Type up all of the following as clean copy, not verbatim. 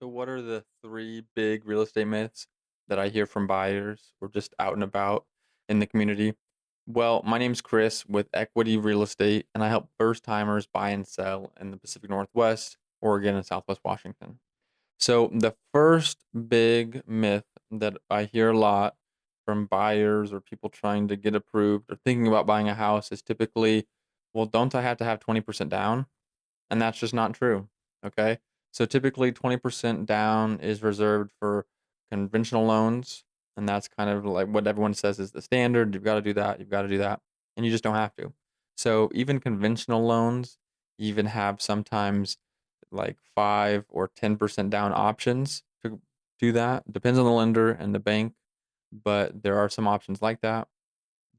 So, what are the three big real estate myths that I hear from buyers or just out and about in the community? Well, my name's Chris with Equity Real Estate, and I help first timers buy and sell in the Pacific Northwest, Oregon, and Southwest Washington. So, the first big myth that I hear a lot from buyers or people trying to get approved or thinking about buying a house is typically, well, don't I have to have 20% down? And that's just not true, okay? So typically 20% down is reserved for conventional loans, and that's kind of like what everyone says is the standard. You've gotta do that, you've gotta do that, and you just don't have to. So even conventional loans even have sometimes like 5 or 10% down options to do that. Depends on the lender and the bank, but there are some options like that.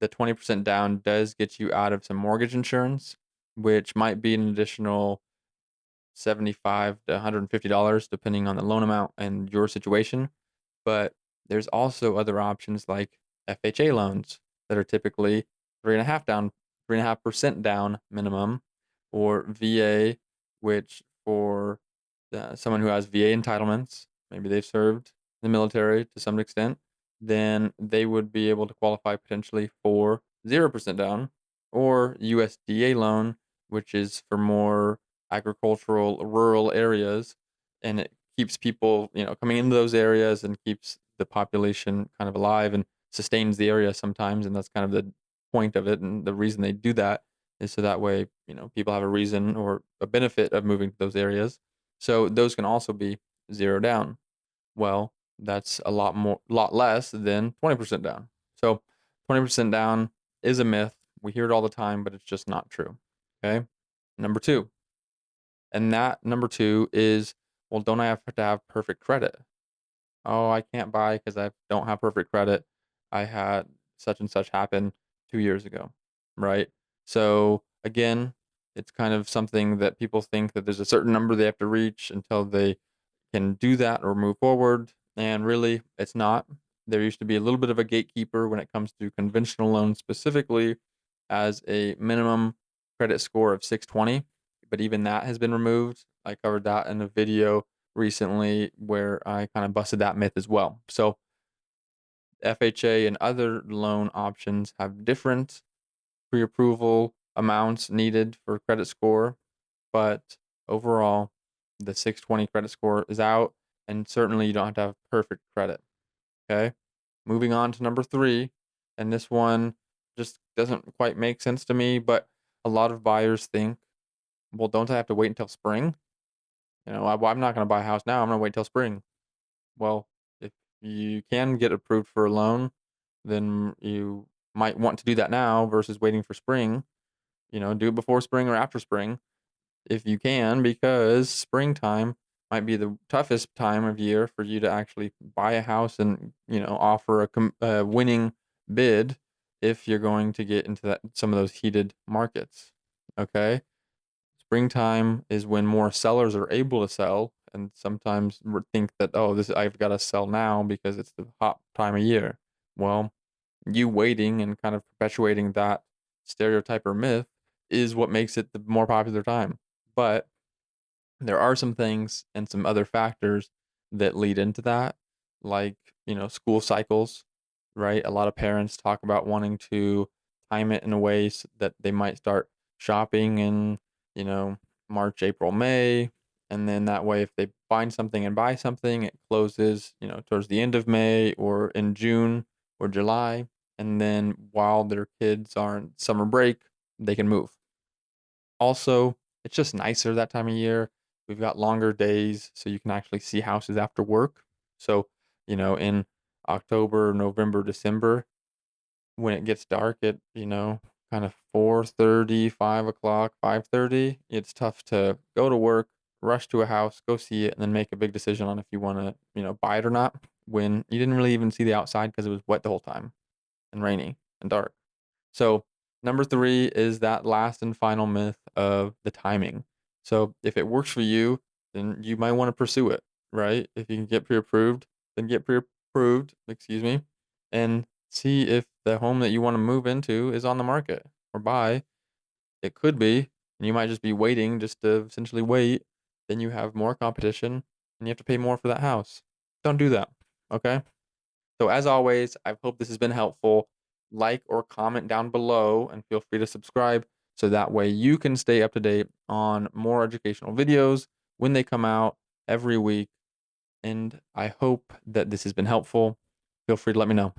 The 20% down does get you out of some mortgage insurance, which might be an additional 75 to $150 depending on the loan amount and your situation, but there's also other options like FHA loans that are typically 3.5% down minimum, or VA, which for someone who has VA entitlements, maybe they've served the military to some extent, then they would be able to qualify potentially for 0% down, or USDA loan, which is for more agricultural rural areas, and it keeps people, coming into those areas and keeps the population kind of alive and sustains the area sometimes, and that's kind of the point of it, and the reason they do that is so that way, people have a reason or a benefit of moving to those areas. So those can also be 0 down. Well, that's a lot less than 20% down. So 20% down is a myth. We hear it all the time, but it's just not true. Okay? Number 2. And that number 2 is, well, don't I have to have perfect credit? Oh, I can't buy because I don't have perfect credit. I had such and such happen 2 years ago, right? So, again, it's kind of something that people think that there's a certain number they have to reach until they can do that or move forward, and really, it's not. There used to be a little bit of a gatekeeper when it comes to conventional loans specifically, as a minimum credit score of 620, but even that has been removed. I covered that in a video recently where I kind of busted that myth as well. So, FHA and other loan options have different pre-approval amounts needed for credit score, but overall, the 620 credit score is out, and certainly you don't have to have perfect credit. Okay. Moving on to number 3, and this one just doesn't quite make sense to me, but a lot of buyers think, well, don't I have to wait until spring? I'm not going to buy a house now. I'm going to wait till spring. Well, if you can get approved for a loan, then you might want to do that now versus waiting for spring. Do it before spring or after spring if you can, because springtime might be the toughest time of year for you to actually buy a house and, offer a winning bid if you're going to get into some of those heated markets. Okay. Springtime is when more sellers are able to sell, and sometimes we think that, oh, this I've got to sell now because it's the hot time of year. Well, you waiting and kind of perpetuating that stereotype or myth is what makes it the more popular time. But there are some things and some other factors that lead into that, like, school cycles, right? A lot of parents talk about wanting to time it in a way that they might start shopping in, you know, March, April, May. And then that way, if they find something and buy something, it closes, towards the end of May or in June or July. And then while their kids are on summer break, they can move. Also, it's just nicer that time of year. We've got longer days, so you can actually see houses after work. So, in October, November, December, when it gets dark at, kind of 4:30, 5 o'clock, 5:30, it's tough to go to work, rush to a house, go see it, and then make a big decision on if you want to, buy it or not when you didn't really even see the outside because it was wet the whole time and rainy and dark. So, number 3 is that last and final myth of the timing. So, if it works for you, then you might wanna pursue it, right? If you can get pre-approved, then get pre-approved, excuse me, and see if the home that you wanna move into is on the market or buy. It could be, and you might just be waiting just to essentially wait. Then you have more competition, and you have to pay more for that house. Don't do that. Okay? So as always, I hope this has been helpful. Like or comment down below and feel free to subscribe so that way you can stay up to date on more educational videos when they come out every week. And I hope that this has been helpful. Feel free to let me know.